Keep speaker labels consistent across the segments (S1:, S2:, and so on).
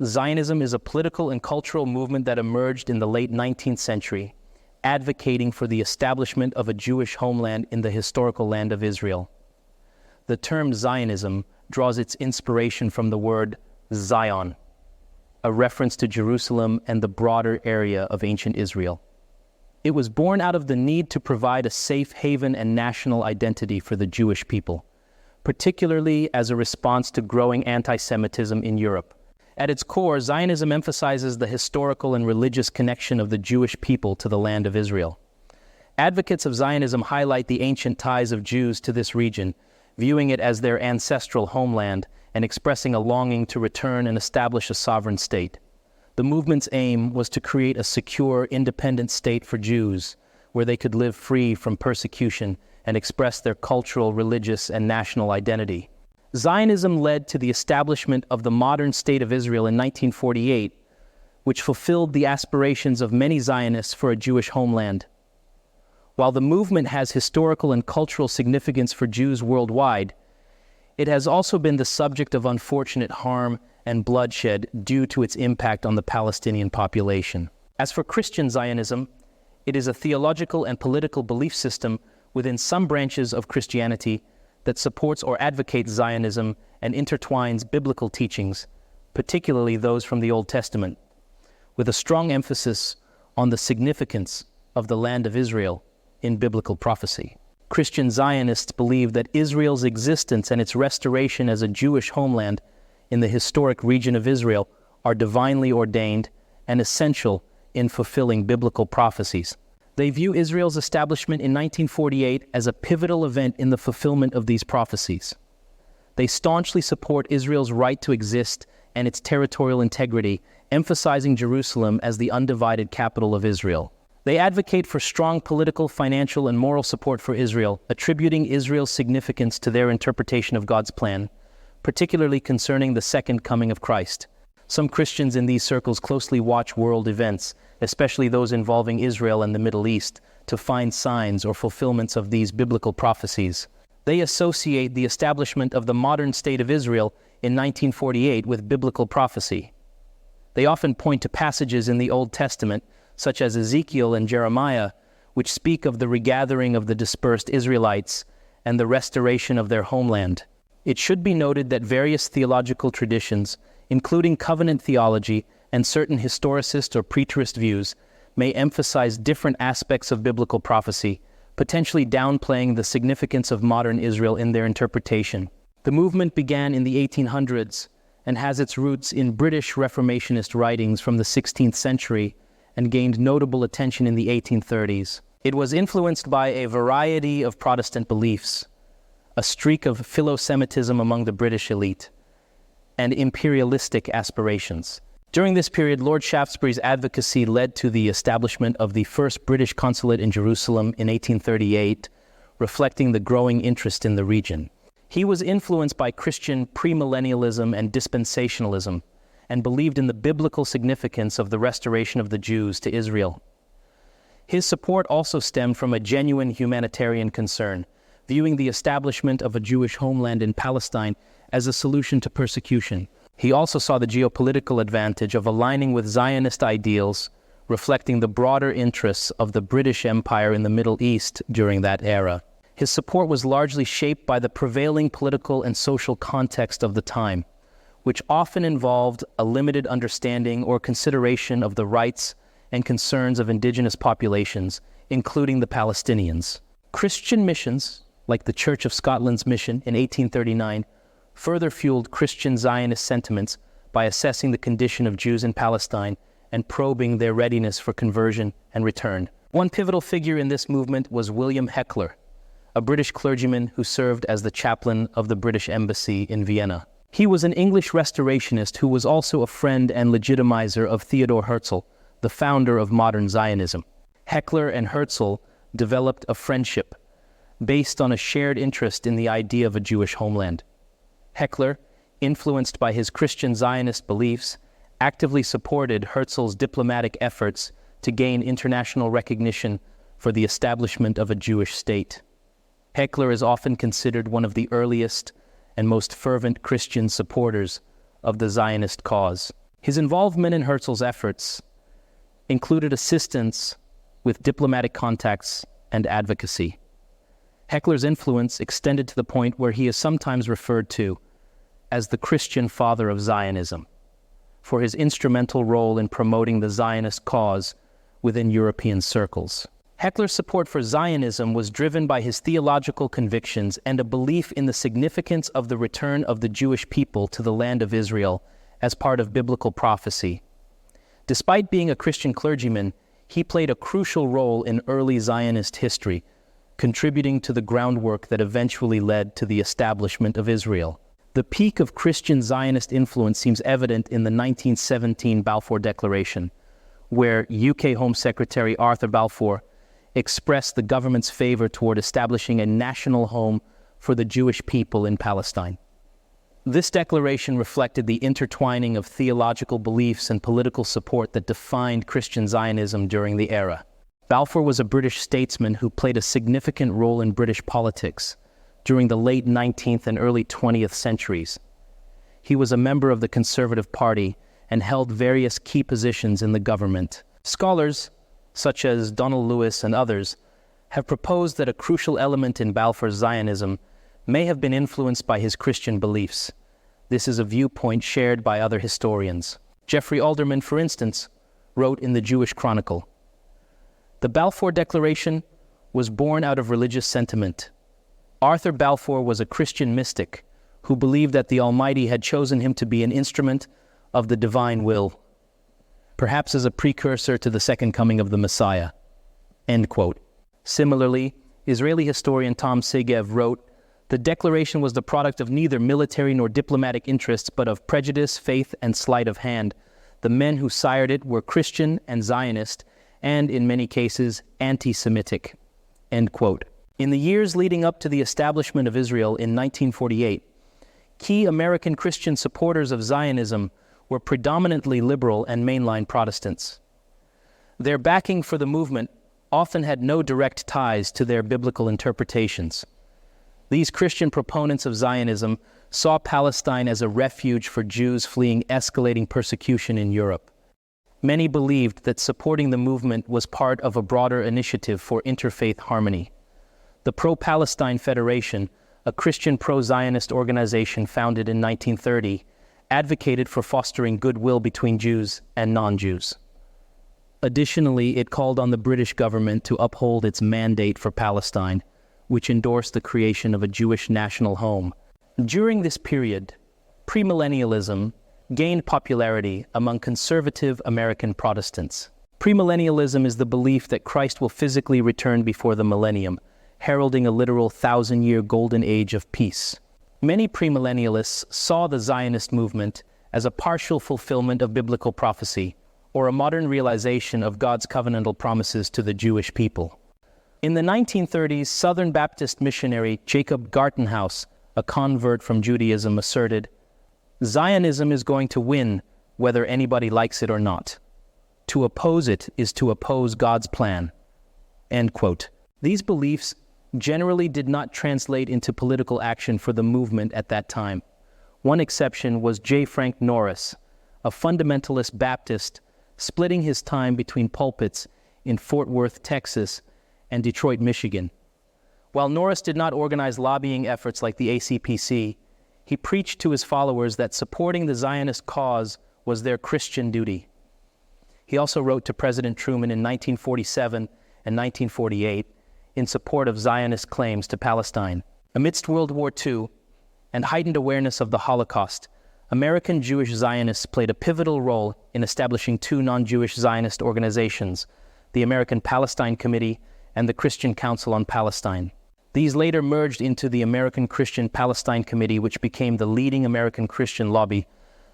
S1: Zionism is a political and cultural movement that emerged in the late 19th century, advocating for the establishment of a Jewish homeland in the historical land of Israel. The term Zionism draws its inspiration from the word Zion, a reference to Jerusalem and the broader area of ancient Israel. It was born out of the need to provide a safe haven and national identity for the Jewish people, particularly as a response to growing anti-Semitism in Europe. At its core, Zionism emphasizes the historical and religious connection of the Jewish people to the land of Israel. Advocates of Zionism highlight the ancient ties of Jews to this region, viewing it as their ancestral homeland and expressing a longing to return and establish a sovereign state. The movement's aim was to create a secure, independent state for Jews, where they could live free from persecution and express their cultural, religious, and national identity. Zionism led to the establishment of the modern State of Israel in 1948, which fulfilled the aspirations of many Zionists for a Jewish homeland. While the movement has historical and cultural significance for Jews worldwide, it has also been the subject of unfortunate harm and bloodshed due to its impact on the Palestinian population. As for Christian Zionism, it is a theological and political belief system within some branches of Christianity that supports or advocates Zionism and intertwines biblical teachings, particularly those from the Old Testament, with a strong emphasis on the significance of the land of Israel in biblical prophecy. Christian Zionists believe that Israel's existence and its restoration as a Jewish homeland in the historic region of Israel are divinely ordained and essential in fulfilling biblical prophecies. They view Israel's establishment in 1948 as a pivotal event in the fulfillment of these prophecies. They staunchly support Israel's right to exist and its territorial integrity, emphasizing Jerusalem as the undivided capital of Israel. They advocate for strong political, financial, and moral support for Israel, attributing Israel's significance to their interpretation of God's plan, particularly concerning the second coming of Christ. Some Christians in these circles closely watch world events, especially those involving Israel and the Middle East, to find signs or fulfillments of these biblical prophecies. They associate the establishment of the modern state of Israel in 1948 with biblical prophecy. They often point to passages in the Old Testament, such as Ezekiel and Jeremiah, which speak of the regathering of the dispersed Israelites and the restoration of their homeland. It should be noted that various theological traditions, including covenant theology and certain historicist or preterist views, may emphasize different aspects of biblical prophecy, potentially downplaying the significance of modern Israel in their interpretation. The movement began in the 1800s and has its roots in British Reformationist writings from the 16th century and gained notable attention in the 1830s. It was influenced by a variety of Protestant beliefs, a streak of philo-Semitism among the British elite, and imperialistic aspirations. During this period, Lord Shaftesbury's advocacy led to the establishment of the first British consulate in Jerusalem in 1838, reflecting the growing interest in the region. He was influenced by Christian premillennialism and dispensationalism, and believed in the biblical significance of the restoration of the Jews to Israel. His support also stemmed from a genuine humanitarian concern, viewing the establishment of a Jewish homeland in Palestine as a solution to persecution. He also saw the geopolitical advantage of aligning with Zionist ideals, reflecting the broader interests of the British Empire in the Middle East during that era. His support was largely shaped by the prevailing political and social context of the time, which often involved a limited understanding or consideration of the rights and concerns of indigenous populations, including the Palestinians. Christian missions, like the Church of Scotland's mission in 1839, further fueled Christian Zionist sentiments by assessing the condition of Jews in Palestine and probing their readiness for conversion and return. One pivotal figure in this movement was William Hechler, a British clergyman who served as the chaplain of the British Embassy in Vienna. He was an English restorationist who was also a friend and legitimizer of Theodor Herzl, the founder of modern Zionism. Hechler and Herzl developed a friendship based on a shared interest in the idea of a Jewish homeland. Hechler, influenced by his Christian Zionist beliefs, actively supported Herzl's diplomatic efforts to gain international recognition for the establishment of a Jewish state. Hechler is often considered one of the earliest and most fervent Christian supporters of the Zionist cause. His involvement in Herzl's efforts included assistance with diplomatic contacts and advocacy. Hechler's influence extended to the point where he is sometimes referred to as the Christian father of Zionism, for his instrumental role in promoting the Zionist cause within European circles. Hechler's support for Zionism was driven by his theological convictions and a belief in the significance of the return of the Jewish people to the land of Israel as part of biblical prophecy. Despite being a Christian clergyman, he played a crucial role in early Zionist history, contributing to the groundwork that eventually led to the establishment of Israel. The peak of Christian Zionist influence seems evident in the 1917 Balfour Declaration, where UK Home Secretary Arthur Balfour expressed the government's favor toward establishing a national home for the Jewish people in Palestine. This declaration reflected the intertwining of theological beliefs and political support that defined Christian Zionism during the era. Balfour was a British statesman who played a significant role in British politics during the late 19th and early 20th centuries. He was a member of the Conservative Party and held various key positions in the government. Scholars, such as Donald Lewis and others, have proposed that a crucial element in Balfour's Zionism may have been influenced by his Christian beliefs. This is a viewpoint shared by other historians. Jeffrey Alderman, for instance, wrote in the Jewish Chronicle, "The Balfour Declaration was born out of religious sentiment. Arthur Balfour was a Christian mystic who believed that the Almighty had chosen him to be an instrument of the divine will, perhaps as a precursor to the second coming of the Messiah." End quote. Similarly, Israeli historian Tom Segev wrote, "The declaration was the product of neither military nor diplomatic interests, but of prejudice, faith, and sleight of hand. The men who sired it were Christian and Zionist, and in many cases, anti-Semitic." End quote. In the years leading up to the establishment of Israel in 1948, key American Christian supporters of Zionism were predominantly liberal and mainline Protestants. Their backing for the movement often had no direct ties to their biblical interpretations. These Christian proponents of Zionism saw Palestine as a refuge for Jews fleeing escalating persecution in Europe. Many believed that supporting the movement was part of a broader initiative for interfaith harmony. The Pro-Palestine Federation, a Christian pro-Zionist organization founded in 1930, advocated for fostering goodwill between Jews and non-Jews. Additionally, it called on the British government to uphold its mandate for Palestine, which endorsed the creation of a Jewish national home. During this period, premillennialism gained popularity among conservative American Protestants. Premillennialism is the belief that Christ will physically return before the millennium, heralding a literal 1,000-year golden age of peace. Many premillennialists saw the Zionist movement as a partial fulfillment of biblical prophecy, or a modern realization of God's covenantal promises to the Jewish people. In the 1930s, Southern Baptist missionary Jacob Gartenhaus, a convert from Judaism, asserted, "Zionism is going to win whether anybody likes it or not. To oppose it is to oppose God's plan." End quote. These beliefs generally did not translate into political action for the movement at that time. One exception was J. Frank Norris, a fundamentalist Baptist splitting his time between pulpits in Fort Worth, Texas, and Detroit, Michigan. While Norris did not organize lobbying efforts like the ACPC, he preached to his followers that supporting the Zionist cause was their Christian duty. He also wrote to President Truman in 1947 and 1948 in support of Zionist claims to Palestine. Amidst World War II and heightened awareness of the Holocaust, American Jewish Zionists played a pivotal role in establishing two non-Jewish Zionist organizations, the American Palestine Committee and the Christian Council on Palestine. These later merged into the American Christian Palestine Committee, which became the leading American Christian lobby,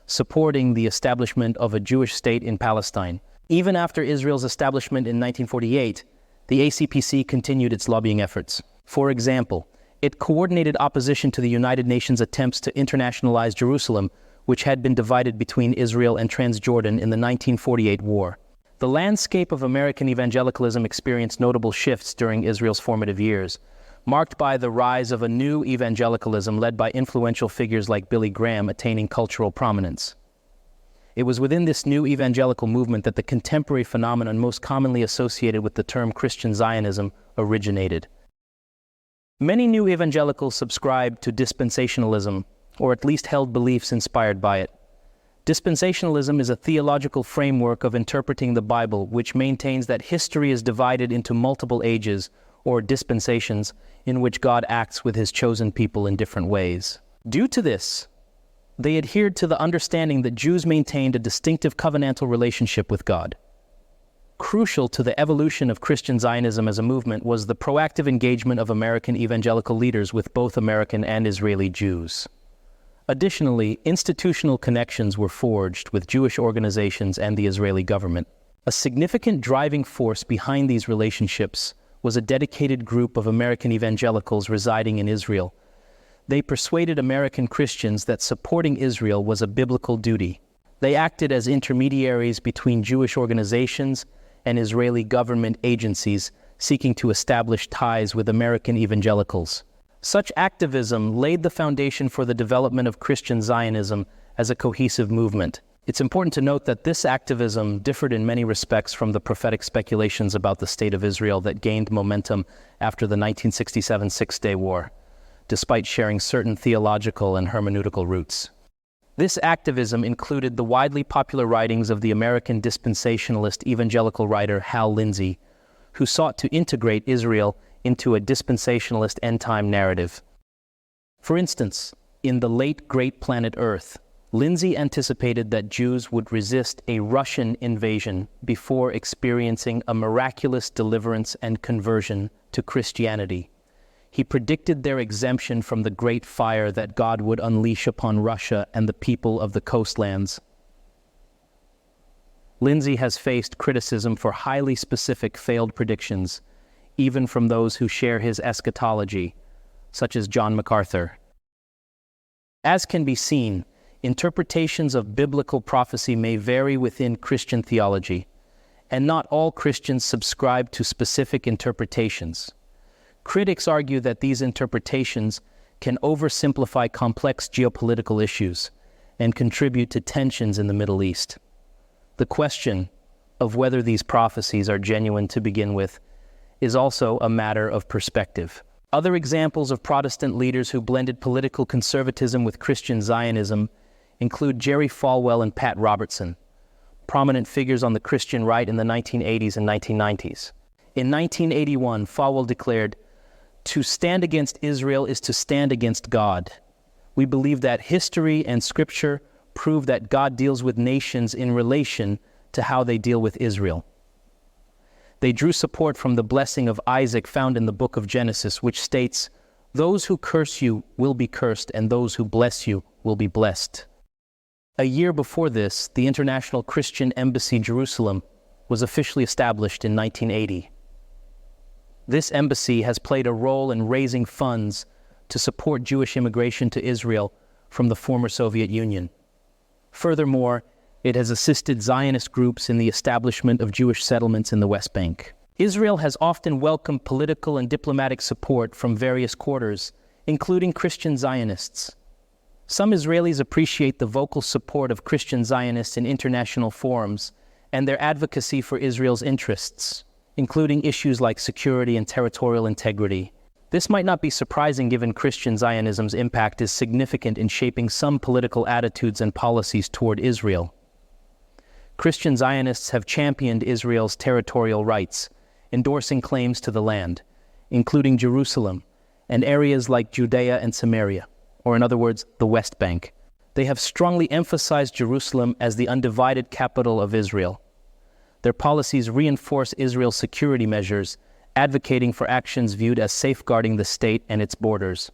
S1: supporting the establishment of a Jewish state in Palestine. Even after Israel's establishment in 1948, the ACPC continued its lobbying efforts. For example, it coordinated opposition to the United Nations' attempts to internationalize Jerusalem, which had been divided between Israel and Transjordan in the 1948 war. The landscape of American evangelicalism experienced notable shifts during Israel's formative years, marked by the rise of a new evangelicalism led by influential figures like Billy Graham attaining cultural prominence. It was within this new evangelical movement that the contemporary phenomenon most commonly associated with the term Christian Zionism originated. Many new evangelicals subscribed to dispensationalism, or at least held beliefs inspired by it. Dispensationalism is a theological framework of interpreting the Bible which maintains that history is divided into multiple ages, or dispensations, in which God acts with his chosen people in different ways. Due to this, they adhered to the understanding that Jews maintained a distinctive covenantal relationship with God. Crucial to the evolution of Christian Zionism as a movement was the proactive engagement of American evangelical leaders with both American and Israeli Jews. Additionally, institutional connections were forged with Jewish organizations and the Israeli government. A significant driving force behind these relationships was a dedicated group of American evangelicals residing in Israel. They persuaded American Christians that supporting Israel was a biblical duty. They acted as intermediaries between Jewish organizations and Israeli government agencies seeking to establish ties with American evangelicals. Such activism laid the foundation for the development of Christian Zionism as a cohesive movement. It's important to note that this activism differed in many respects from the prophetic speculations about the state of Israel that gained momentum after the 1967 Six-Day War, despite sharing certain theological and hermeneutical roots. This activism included the widely popular writings of the American dispensationalist evangelical writer Hal Lindsey, who sought to integrate Israel into a dispensationalist end-time narrative. For instance, in The Late Great Planet Earth, Lindsey anticipated that Jews would resist a Russian invasion before experiencing a miraculous deliverance and conversion to Christianity. He predicted their exemption from the great fire that God would unleash upon Russia and the people of the coastlands. Lindsey has faced criticism for highly specific failed predictions, even from those who share his eschatology, such as John MacArthur. As can be seen, interpretations of biblical prophecy may vary within Christian theology, and not all Christians subscribe to specific interpretations. Critics argue that these interpretations can oversimplify complex geopolitical issues and contribute to tensions in the Middle East. The question of whether these prophecies are genuine to begin with is also a matter of perspective. Other examples of Protestant leaders who blended political conservatism with Christian Zionism include Jerry Falwell and Pat Robertson, prominent figures on the Christian right in the 1980s and 1990s. In 1981, Falwell declared, "To stand against Israel is to stand against God. We believe that history and scripture prove that God deals with nations in relation to how they deal with Israel." They drew support from the blessing of Isaac found in the book of Genesis, which states, "Those who curse you will be cursed, and those who bless you will be blessed." A year before this, the International Christian Embassy Jerusalem was officially established in 1980. This embassy has played a role in raising funds to support Jewish immigration to Israel from the former Soviet Union. Furthermore, it has assisted Zionist groups in the establishment of Jewish settlements in the West Bank. Israel has often welcomed political and diplomatic support from various quarters, including Christian Zionists. Some Israelis appreciate the vocal support of Christian Zionists in international forums and their advocacy for Israel's interests, including issues like security and territorial integrity. This might not be surprising given Christian Zionism's impact is significant in shaping some political attitudes and policies toward Israel. Christian Zionists have championed Israel's territorial rights, endorsing claims to the land, including Jerusalem, and areas like Judea and Samaria, or in other words, the West Bank. They have strongly emphasized Jerusalem as the undivided capital of Israel. Their policies reinforce Israel's security measures, advocating for actions viewed as safeguarding the state and its borders.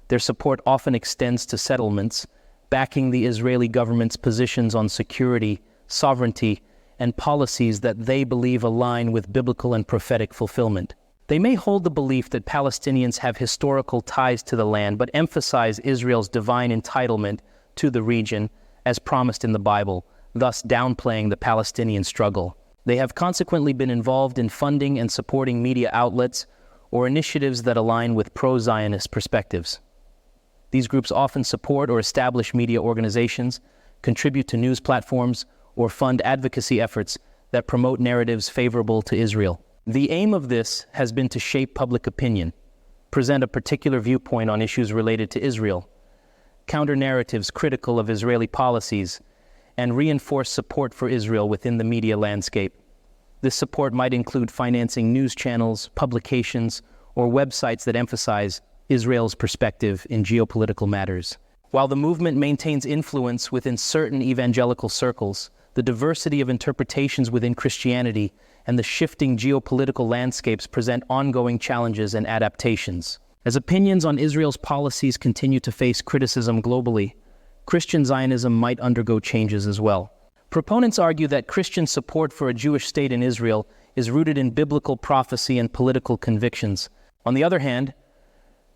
S1: Their support often extends to settlements, backing the Israeli government's positions on security, sovereignty, and policies that they believe align with biblical and prophetic fulfillment. They may hold the belief that Palestinians have historical ties to the land, but emphasize Israel's divine entitlement to the region as promised in the Bible, thus downplaying the Palestinian struggle. They have consequently been involved in funding and supporting media outlets or initiatives that align with pro-Zionist perspectives. These groups often support or establish media organizations, contribute to news platforms, or fund advocacy efforts that promote narratives favorable to Israel. The aim of this has been to shape public opinion, present a particular viewpoint on issues related to Israel, counter narratives critical of Israeli policies, and reinforce support for Israel within the media landscape. This support might include financing news channels, publications, or websites that emphasize Israel's perspective in geopolitical matters. While the movement maintains influence within certain evangelical circles, the diversity of interpretations within Christianity and the shifting geopolitical landscapes present ongoing challenges and adaptations. As opinions on Israel's policies continue to face criticism globally, Christian Zionism might undergo changes as well. Proponents argue that Christian support for a Jewish state in Israel is rooted in biblical prophecy and political convictions. On the other hand,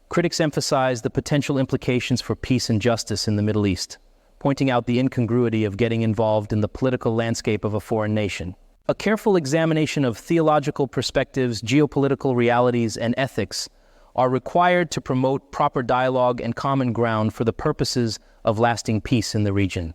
S1: critics emphasize the potential implications for peace and justice in the Middle East, pointing out the incongruity of getting involved in the political landscape of a foreign nation. A careful examination of theological perspectives, geopolitical realities, and ethics are required to promote proper dialogue and common ground for the purposes of lasting peace in the region.